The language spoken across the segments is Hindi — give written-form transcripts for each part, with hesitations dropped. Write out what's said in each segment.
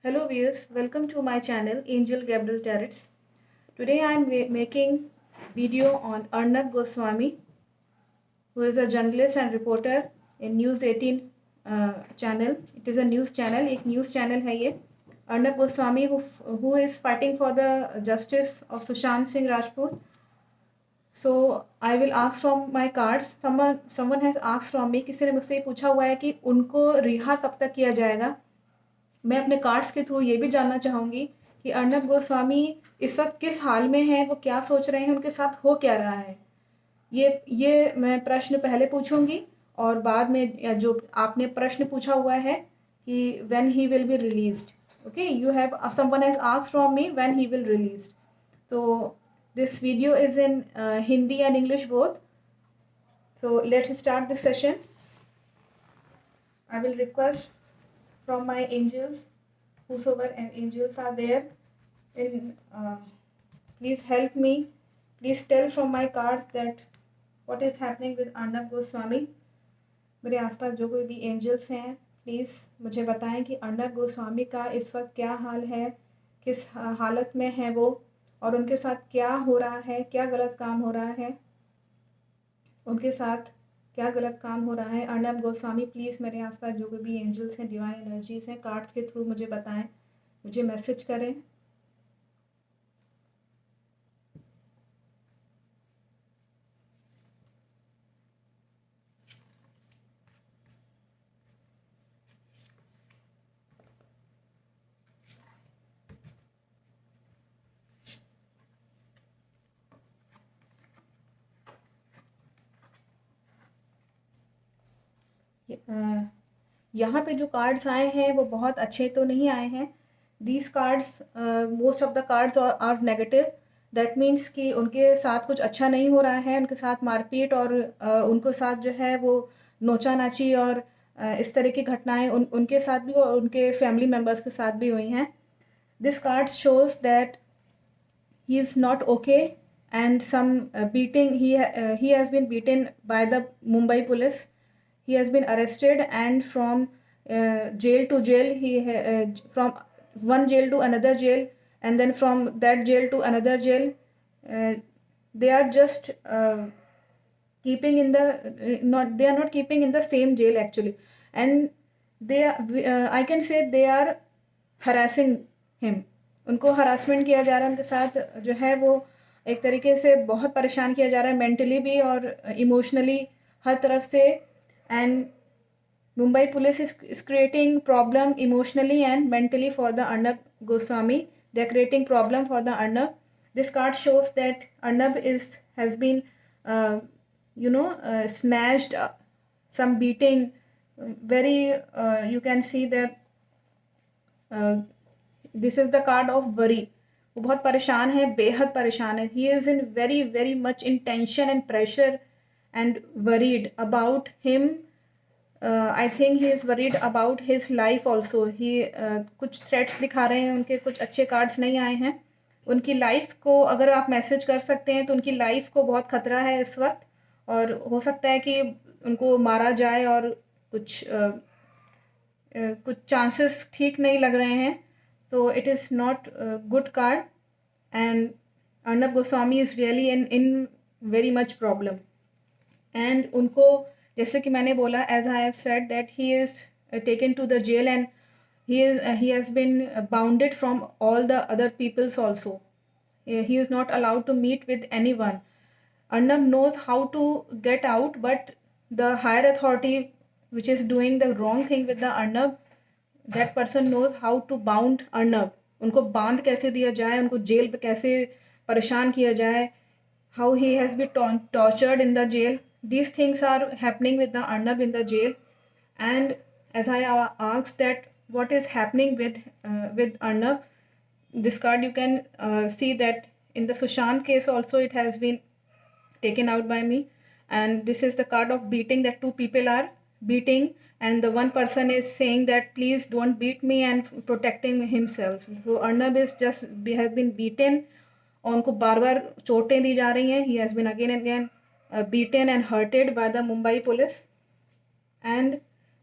Hello viewers, welcome to my channel Angel Gabriel Tarets. Today I am making video on Arnab Goswami, who is a journalist and reporter in News 18 channel. It is a news channel, एक news channel है ये. Arnab Goswami who is fighting for the justice of Sushant Singh Rajput. So I will ask from my cards. Someone has asked from me. किसी ने मुझसे पूछा हुआ है कि उनको रिहा कब तक किया जाएगा. मैं अपने कार्ड्स के थ्रू ये भी जानना चाहूँगी कि अर्नब गोस्वामी इस वक्त किस हाल में हैं, वो क्या सोच रहे हैं, उनके साथ हो क्या रहा है. ये मैं प्रश्न पहले पूछूंगी और बाद में जो आपने प्रश्न पूछा हुआ है कि when he will be released. Okay, you have someone has asked from me when he will released. तो this video is in Hindi and English both. So let's start this session. I will request from my angels, whosoever angels are there, please help me. Please tell from my cards that what is happening with Arnab Goswami. मेरे आसपास जो कोई भी एंजल्स हैं, प्लीज़ मुझे बताएं कि अर्नब गोस्वामी का इस वक्त क्या हाल है, किस हालत में है वो, और उनके साथ क्या हो रहा है, क्या गलत काम हो रहा है, उनके साथ क्या गलत काम हो रहा है. अर्नब गोस्वामी, प्लीज़ मेरे आसपास जो कोई भी एंजल्स हैं, डिवाइन एनर्जीज हैं, कार्ड्स के थ्रू मुझे बताएं, मुझे मैसेज करें. यहाँ पे जो कार्ड्स आए हैं वो बहुत अच्छे तो नहीं आए हैं. These cards, most of the cards are negative. That means कि उनके साथ कुछ अच्छा नहीं हो रहा है, उनके साथ मारपीट और उनके साथ जो है वो नोचा नाची और इस तरह की घटनाएं उनके साथ भी और उनके फैमिली मेम्बर्स के साथ भी हुई हैं. This card shows that he is not okay, and some beating, he has been beaten by the Mumbai police. He has been arrested, and from jail to jail, from one jail to another jail, and then from that jail to another jail. uh, they are just keeping in the not they are not keeping in the same jail actually, and I can say they are harassing him. उनको हरासमेंट किया जा रहा है, उनके साथ जो है वो एक तरीके से बहुत परेशान किया जा रहा है, मेंटली भी और इमोशनली, हर तरफ से. And Mumbai police is creating problem emotionally and mentally for the Arnab Goswami. They are creating problem for the Arnab. This card shows that Arnab has been snatched, some beating, very you can see that this is the card of worry. वो बहुत परेशान है, बेहद परेशान है. He is in very very much in tension and pressure and worried about him. I think he is worried about his life also. ही कुछ थ्रेट्स दिखा रहे हैं, उनके कुछ अच्छे कार्ड्स नहीं आए हैं. उनकी लाइफ को अगर आप मैसेज कर सकते हैं तो उनकी लाइफ को बहुत ख़तरा है इस वक्त, और हो सकता है कि उनको मारा जाए, और कुछ चांसेस ठीक नहीं लग रहे हैं. So it is not a good card, and Arnab Goswami is really in very much problem. And उनको जैसे कि मैंने बोला, as I have said that he is taken to the jail, and he has been bounded from all the other peoples also. He is not allowed to meet with anyone. Arnab knows how to get out, but the higher authority which is doing the wrong thing with the Arnab, that person knows how to bound Arnab. उनको बांध कैसे दिया जाए, उनको जेल पे कैसे परेशान किया जाए, how he has been tortured in the jail. These things are happening with the Arnab in the jail. And as I ask that what is happening with Arnab, this card you can see that in the Sushant case also it has been taken out by me. And this is the card of beating, that two people are beating, and the one person is saying that please don't beat me and protecting himself. So Arnab is just has been beaten, और उनको बार बार चोटें दी जा रही हैं. He has been again and again beaten and hurted by the Mumbai police. And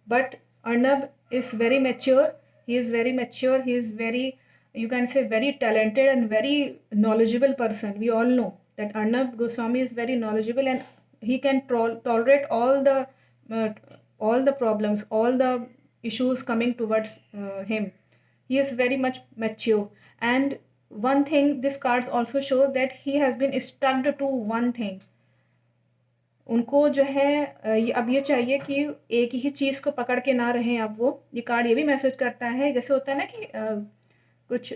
but Arnab is very mature. he is very mature, he is very, you can say, very talented and very knowledgeable person. We all know that Arnab Goswami is very knowledgeable, and he can tolerate uh, all the problems, all the issues coming towards him. He is very much mature. And one thing, this cards also show that he has been stuck to one thing. उनको जो है ये अब ये चाहिए कि एक ही चीज़ को पकड़ के ना रहें। अब वो ये कार्ड ये भी मैसेज करता है, जैसे होता है ना कि कुछ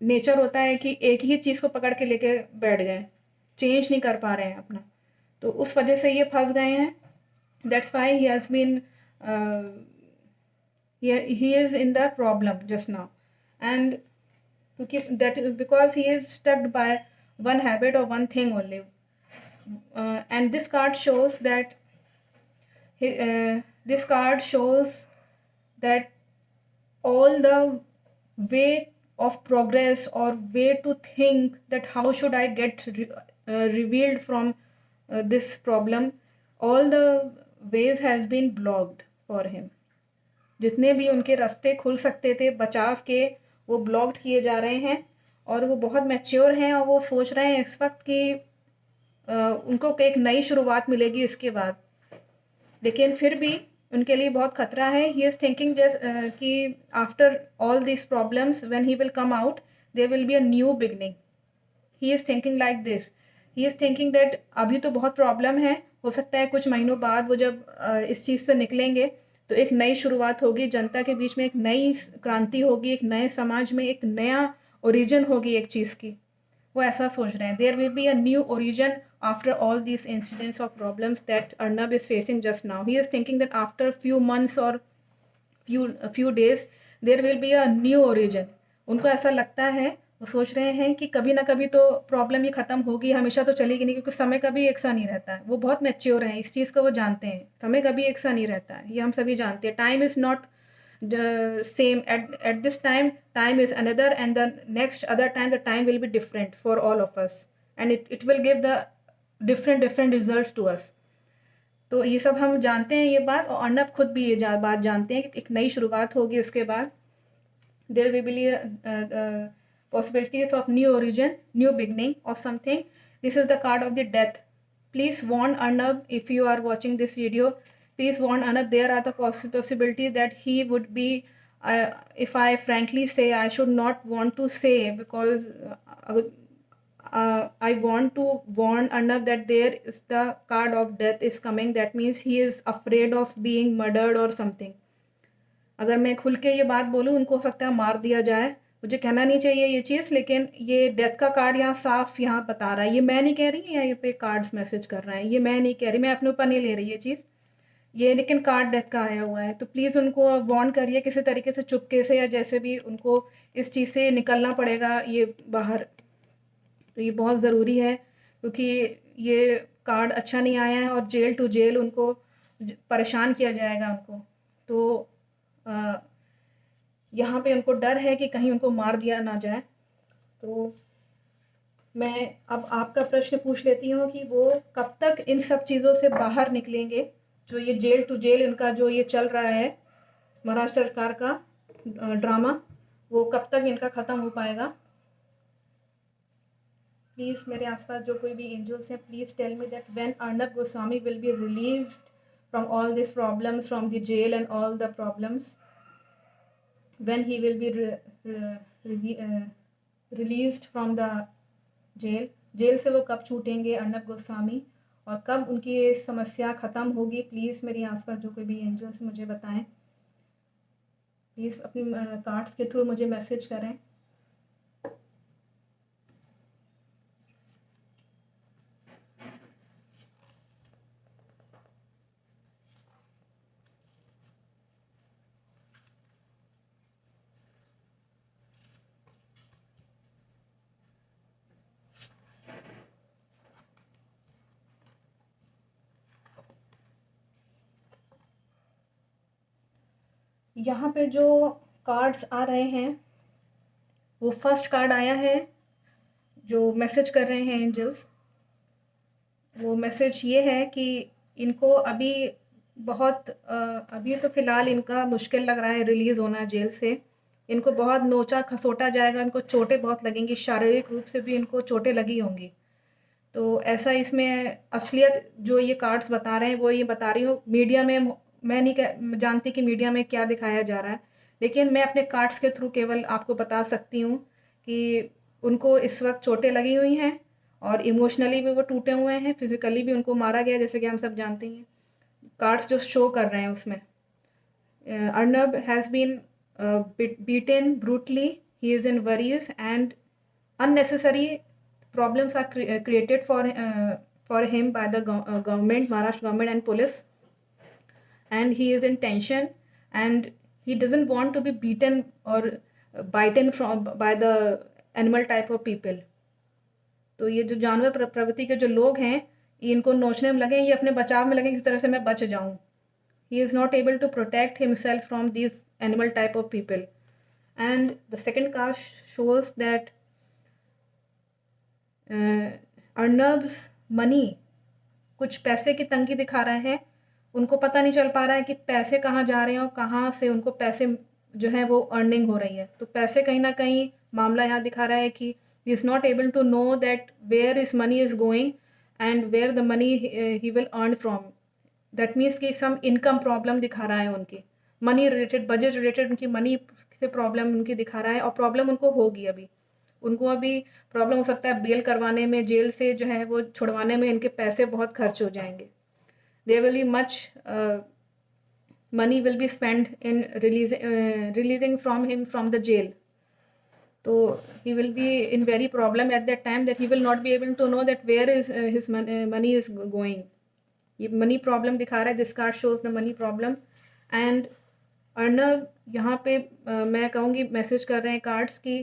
नेचर होता है कि एक ही चीज़ को पकड़ के लेके बैठ गए, चेंज नहीं कर पा रहे हैं अपना, तो उस वजह से ये फंस गए हैं। That's why he has been he is in the problem just now, and that because he is stuck by one habit or one thing only. And this card shows that this card shows that all the way of progress or way to think that how should I get revealed from this problem, all the ways has been blocked for him. जितने भी उनके रास्ते खुल सकते थे बचाव के, वो ब्लॉक्ड किए जा रहे हैं। और वो बहुत मैच्योर हैं और वो सोच रहे हैं इस वक्त कि उनको एक नई शुरुआत मिलेगी इसके बाद, लेकिन फिर भी उनके लिए बहुत खतरा है। ही इज़ थिंकिंग कि after all this problems when he will come out there will be a new beginning. He is thinking like this, he is thinking that अभी तो बहुत प्रॉब्लम है, हो सकता है कुछ महीनों बाद वो जब इस चीज़ से निकलेंगे तो एक नई शुरुआत होगी, जनता के बीच में एक नई क्रांति होगी, एक नए समाज में एक नया ओरिजिन होगी एक चीज़ की। वो ऐसा सोच रहे हैं। There will be a new origin after all these incidents or problems that Arnab is facing just now. He is thinking that after few months or few days there will be a new origin. उनको ऐसा लगता है, वो सोच रहे हैं कि कभी ना कभी तो प्रॉब्लम ये ख़त्म होगी, हमेशा तो चलेगी नहीं, क्योंकि समय कभी एक सा नहीं रहता है। वो बहुत मैच्योर हैं, इस चीज़ को वो जानते हैं, समय कभी एक सा नहीं रहता है, ये हम सभी जानते हैं। Time is not the same at this time is another, and the next other time the time will be different for all of us, and it will give the different results to us. तो ये सब हम जानते हैं ये बात, और अर्नब खुद भी ये बात जानते हैं कि एक नई शुरुआत होगी उसके बाद। there will be possibilities of new origin, new beginning of something. This is the card of the death. Please warn Arnab, if you are watching this video, please warn Arnab, there are the possibilities that he would be, if I frankly say, I should not want to say, because I want to warn Arnab that there is the card of death is coming. That means he is afraid of being murdered or something. अगर मैं खुल के ये बात बोलूँ, उनको हो सकता है मार दिया जाए। मुझे कहना नहीं चाहिए ये चीज़, लेकिन ये डेथ का कार्ड यहाँ साफ यहाँ बता रहा है। ये मैं नहीं कह रही, या ये पे कार्ड्स मैसेज कर रहे हैं, ये मैं नहीं कह रही, मैं अपने ऊपर नहीं ले रही ये चीज़, ये लेकिन कार्ड डेथ का आया हुआ है। तो प्लीज़ उनको वार्न करिए किसी तरीके से, चुपके से या जैसे भी, उनको इस चीज़ से निकलना पड़ेगा ये बाहर। तो ये बहुत ज़रूरी है, क्योंकि ये कार्ड अच्छा नहीं आया है, और जेल टू जेल उनको परेशान किया जाएगा उनको। तो यहाँ पे उनको डर है कि कहीं उनको मार दिया ना जाए। तो मैं अब आपका प्रश्न पूछ लेती हूँ कि वो कब तक इन सब चीज़ों से बाहर निकलेंगे, जो ये जेल टू जेल इनका जो ये चल रहा है महाराष्ट्र सरकार का ड्रामा, वो कब तक इनका ख़त्म हो पाएगा। प्लीज़ मेरे आसपास जो कोई भी एंजल्स हैं, please tell me that when Arnab Goswami will be relieved from all this problems, from the jail and all the problems, when he will be released from the jail से वो कब छूटेंगे अर्नब गोस्वामी, और कब उनकी ये समस्या ख़त्म होगी। प्लीज़ मेरे आसपास जो कोई भी एंजल्स मुझे बताएं, प्लीज़ अपनी कार्ड्स के थ्रू मुझे मैसेज करें। यहाँ पे जो कार्ड्स आ रहे हैं, वो फर्स्ट कार्ड आया है जो मैसेज कर रहे हैं एंजल्स। वो मैसेज ये है कि इनको अभी बहुत अभी तो फ़िलहाल इनका मुश्किल लग रहा है रिलीज़ होना जेल से। इनको बहुत नोचा खसोटा जाएगा, इनको चोटें बहुत लगेंगी, शारीरिक रूप से भी इनको चोटें लगी होंगी। तो ऐसा इसमें असलियत जो ये कार्ड्स बता रहे हैं वो ये बता रही हूँ। मीडिया में मैं नहीं जानती कि मीडिया में क्या दिखाया जा रहा है, लेकिन मैं अपने कार्ड्स के थ्रू केवल आपको बता सकती हूँ कि उनको इस वक्त चोटें लगी हुई हैं और इमोशनली भी वो टूटे हुए हैं, फिजिकली भी उनको मारा गया जैसे कि हम सब जानते हैं। कार्ड्स जो शो कर रहे हैं उसमें Arnab has been beaten brutally. He is in worries and unnecessary problems are created for him by the government, Maharashtra government and police, and he is in tension and he doesn't want to be beaten or bitten from by the animal type of people. तो ये जो जानवर प्रवृत्ति के जो लोग हैं, इनको नोचने में लगे, ये अपने बचाव में लगे किस तरह से मैं बच जाऊं. He is not able to protect himself from these animal type of people. And the second card shows that Arnab's money, कुछ पैसे की तंगी दिखा रहा है. उनको पता नहीं चल पा रहा है कि पैसे कहाँ जा रहे हैं और कहाँ से उनको पैसे जो है वो अर्निंग हो रही है. तो पैसे कहीं ना कहीं मामला यहाँ दिखा रहा है कि he is not able to know that where his money is going and where the money he will earn from. That means कि सम इनकम प्रॉब्लम दिखा रहा है उनकी, मनी रिलेटेड, बजट रिलेटेड उनकी मनी से प्रॉब्लम उनकी दिखा रहा है और प्रॉब्लम उनको होगी. उनको अभी प्रॉब्लम हो सकता है बेल करवाने में, जेल से जो है वो छुड़वाने में इनके पैसे बहुत खर्च हो जाएंगे. There will be much money will be spend in releasing from him from the jail. तो he will be in very problem at that time that he will not be able to know that where is his money is going. ये मनी प्रॉब्लम दिखा रहा है. This card shows the money problem. And Arnab यहाँ पे मैं कहूँगी मैसेज कर रहे हैं कार्ड्स की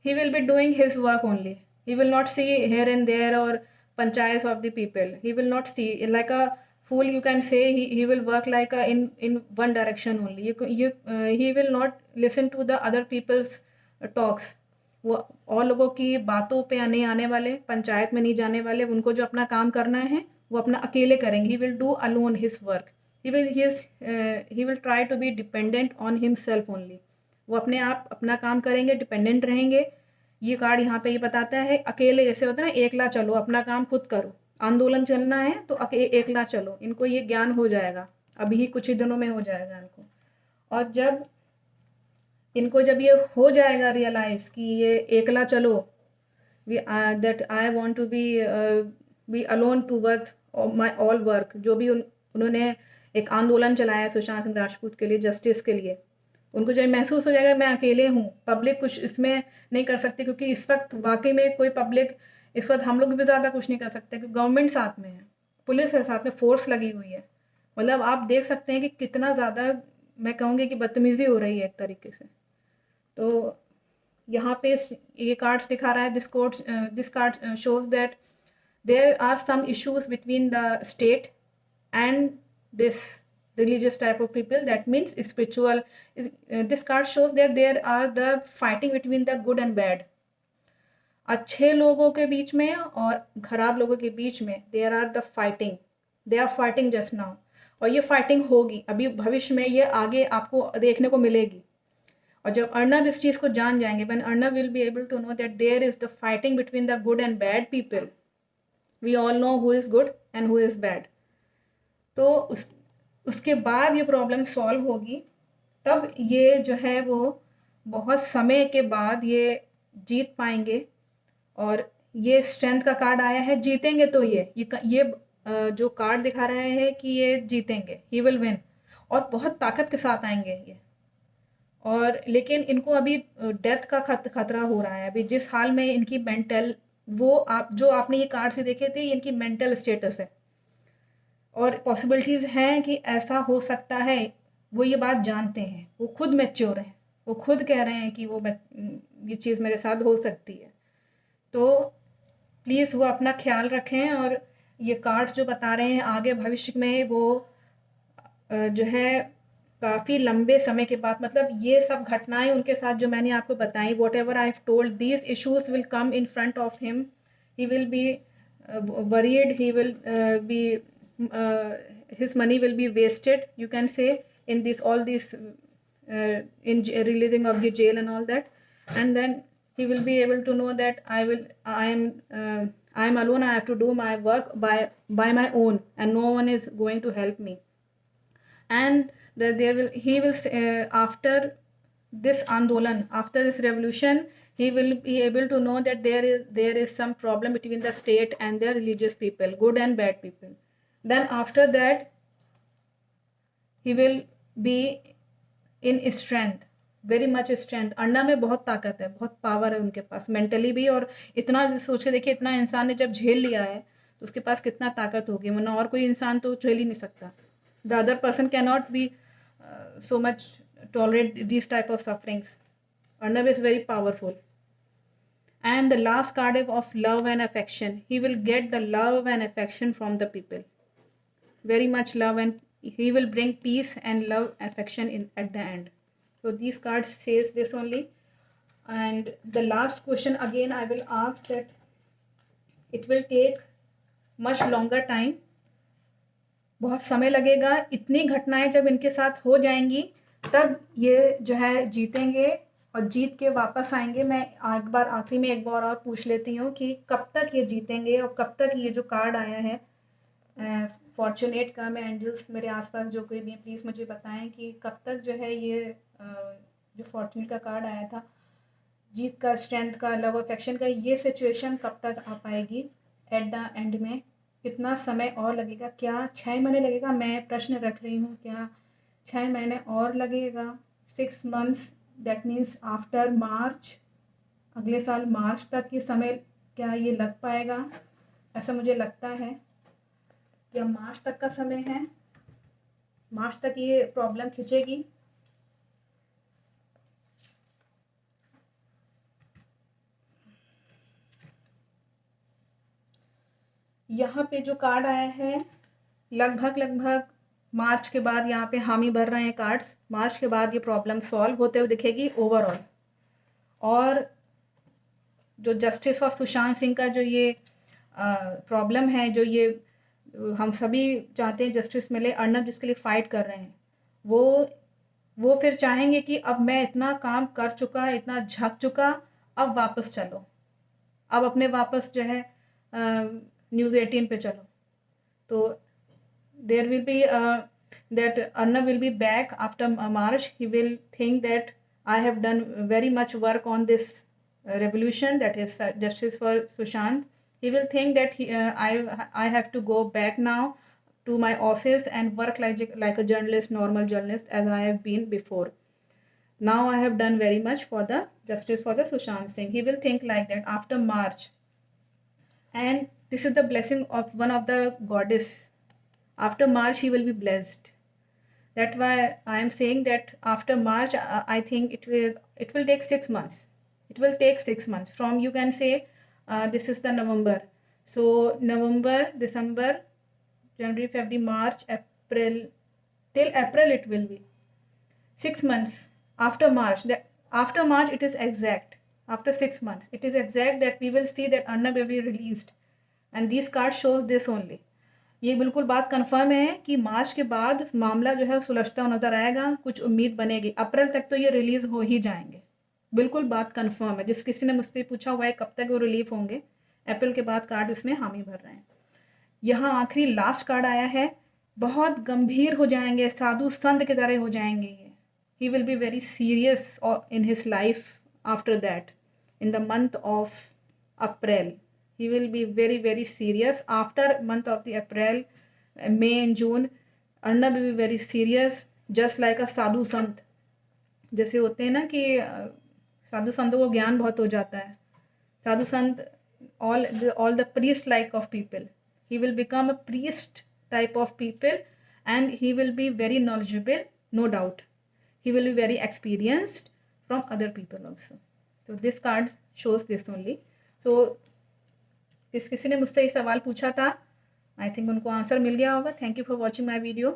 he will be doing his work only. He will not see here and there और panchayat of the people. He will not see like a fool, you can say he will work like in one direction only. He will not listen to the other people's talks. वो और लोगों की बातों पे नहीं आने वाले, पंचायत में नहीं जाने वाले. उनको जो अपना काम करना है वो अपना अकेले करेंगे. He will do alone his work. He will try to be dependent on himself only. वो अपने आप अपना काम करेंगे, डिपेंडेंट रहेंगे. ये कार्ड यहाँ पे ये बताता है अकेले, जैसे होता है ना, एकला चलो, अपना काम खुद करो. आंदोलन चलना है तो एकला चलो. इनको ये ज्ञान हो जाएगा, अभी ही कुछ ही दिनों में हो जाएगा इनको. और जब ये हो जाएगा रियलाइज कि ये एकला चलो, that I want to be alone to work my all work. जो भी उन्होंने एक आंदोलन चलाया सुशांत सिंह राजपूत के लिए, जस्टिस के लिए, उनको जब महसूस हो जाएगा मैं अकेले हूँ, पब्लिक कुछ इसमें नहीं कर सकती, क्योंकि इस वक्त वाकई में कोई पब्लिक, इस वक्त हम लोग भी ज़्यादा कुछ नहीं कर सकते क्योंकि गवर्नमेंट साथ में है, पुलिस है साथ में, फोर्स लगी हुई है. मतलब आप देख सकते हैं कि कितना ज़्यादा, मैं कहूँगी कि बदतमीज़ी हो रही है एक तरीके से. तो यहाँ पे ये कार्ड्स दिखा रहा है. This card shows that there are some issues between the state and this religious type of people. That means spiritual. This card shows that there are the fighting between the good and bad. अच्छे लोगों के बीच में और खराब लोगों के बीच में there are the fighting. They are fighting just now. और ये फाइटिंग होगी अभी भविष्य में, ये आगे आपको देखने को मिलेगी. और जब अर्नब इस चीज़ को जान जाएंगे, when Arnab will be able to know that there is the fighting between the good and bad people, we all know who is good and who is bad. तो उसके बाद ये प्रॉब्लम सॉल्व होगी. तब ये जो है वो बहुत समय के बाद ये जीत पाएंगे. और ये स्ट्रेंथ का कार्ड आया है, जीतेंगे. तो ये जो कार्ड दिखा रहा है कि ये जीतेंगे, ही विल विन, और बहुत ताकत के साथ आएंगे ये. और लेकिन इनको अभी डेथ का खतरा हो रहा है. अभी जिस हाल में इनकी मेंटल, वो जो आपने ये कार्ड से देखे थे, इनकी मेंटल स्टेटस है और पॉसिबिलिटीज़ हैं कि ऐसा हो सकता है. वो ये बात जानते हैं, वो खुद मैच्योर हैं, वो खुद कह रहे हैं कि ये चीज़ मेरे साथ हो सकती है. तो प्लीज़ वो अपना ख्याल रखें. और ये कार्ड्स जो बता रहे हैं आगे भविष्य में वो जो है काफ़ी लंबे समय के बाद, मतलब ये सब घटनाएं उनके साथ जो मैंने आपको बताई, what ever I have told, these issues will come in front of him. He will be worried, he will B his money will be wasted, you can say, in this all this releasing of the jail and all that. And then he will be able to know that I am alone, I have to do my work by my own, and no one is going to help me. And he will after this andolan, after this revolution, he will be able to know that there is some problem between the state and the religious people, good and bad people. Then after that he will be in strength, very much strength. Anna में बहुत ताकत है, बहुत पावर है उनके पास, मेंटली भी. और इतना सोच के देखिए, इतना इंसान ने जब झेल लिया है तो उसके पास कितना ताकत होगी, वरना और कोई इंसान तो झेल ही नहीं सकता. The other person can not be so much tolerate these type of sufferings. Arnab is very powerful. And the last card of love and affection. He will get the love and affection from the people. Very much love, and he will bring peace and love, affection at the end. So these cards says this only. And the last question again I will ask that it will take much longer time. बहुत समय लगेगा. इतनी घटनाएं जब इनके साथ हो जाएंगी तब ये जो है जीतेंगे और जीत के वापस आएंगे. मैं एक बार आखिरी में एक बार और पूछ लेती हूँ कि कब तक ये जीतेंगे और कब तक ये जो कार्ड आया है फॉर्चुनेट का, मैं एंजल्स मेरे आसपास जो कोई भी प्लीज़ मुझे बताएं कि कब तक जो है ये जो फॉर्चुनेट का कार्ड आया था, जीत का, स्ट्रेंथ का, लव अफेक्शन का, ये सिचुएशन कब तक आ पाएगी एट द एंड में. कितना समय और लगेगा? क्या 6 महीने लगेगा? मैं प्रश्न रख रही हूँ, क्या 6 महीने और लगेगा? 6 months, that means after March, अगले साल मार्च तक ये समय क्या ये लग पाएगा? ऐसा मुझे लगता है. या मार्च तक का समय है, मार्च तक ये प्रॉब्लम खिंचेगी. यहाँ पे जो कार्ड आया है लगभग मार्च के बाद यहाँ पे हामी भर रहे हैं कार्ड्स. मार्च के बाद ये प्रॉब्लम सॉल्व होते हुए दिखेगी ओवरऑल. और जो जस्टिस ऑफ सुशांत सिंह का जो ये प्रॉब्लम है, जो ये हम सभी चाहते हैं जस्टिस मिले, अर्नब जिसके लिए फ़ाइट कर रहे हैं, वो फिर चाहेंगे कि अब मैं इतना काम कर चुका, इतना झक चुका, अब वापस चलो, अब अपने वापस जो है न्यूज़ 18 पे चलो. तो there will be that Arnab will be back after March. He will think that I have done very much work on this revolution, that is justice for Sushant. He will think that I have to go back now to my office and work like a journalist, normal journalist, as I have been before. Now I have done very much for the justice for the Sushant Singh. He will think like that after March. And this is the blessing of one of the goddess. After March he will be blessed. That's why I am saying that after March I think it will take 6 months. It will take 6 months from, you can say, this is the November. So November, December, January, February, March, April, till April it will be 6 months. After March, after March it is exact. After 6 months it is exact that we will see that Arnab will be released. And these cards shows this only. ये बिल्कुल बात कंफर्म है कि मार्च के बाद मामला जो है सुलझता हुआ नज़र आएगा, कुछ उम्मीद बनेगी. अप्रैल तक तो ये रिलीज़ हो ही जाएंगे, बिल्कुल बात कंफर्म है. जिस किसी ने मुझसे पूछा हुआ है कब तक वो रिलीव होंगे, अप्रैल के बाद कार्ड इसमें हामी भर रहे हैं. यहाँ आखिरी लास्ट कार्ड आया है, बहुत गंभीर हो जाएंगे, साधु संत की तरह हो जाएंगे ये. ही will be very serious in his life after that, in the month of April. He will be very very serious after month of the April, May and June. Arnab will be very serious, just like a साधु संत. जैसे होते हैं ना कि साधु संतों को ज्ञान बहुत हो जाता है. साधु संत, all the priest like of people. He will become a priest type of people, and he will be very knowledgeable, no doubt. He will be very experienced from other people also. So this card shows this only. So किसी ने मुझसे ये सवाल पूछा था, आई थिंक उनको आंसर मिल गया होगा. Thank you for watching my video.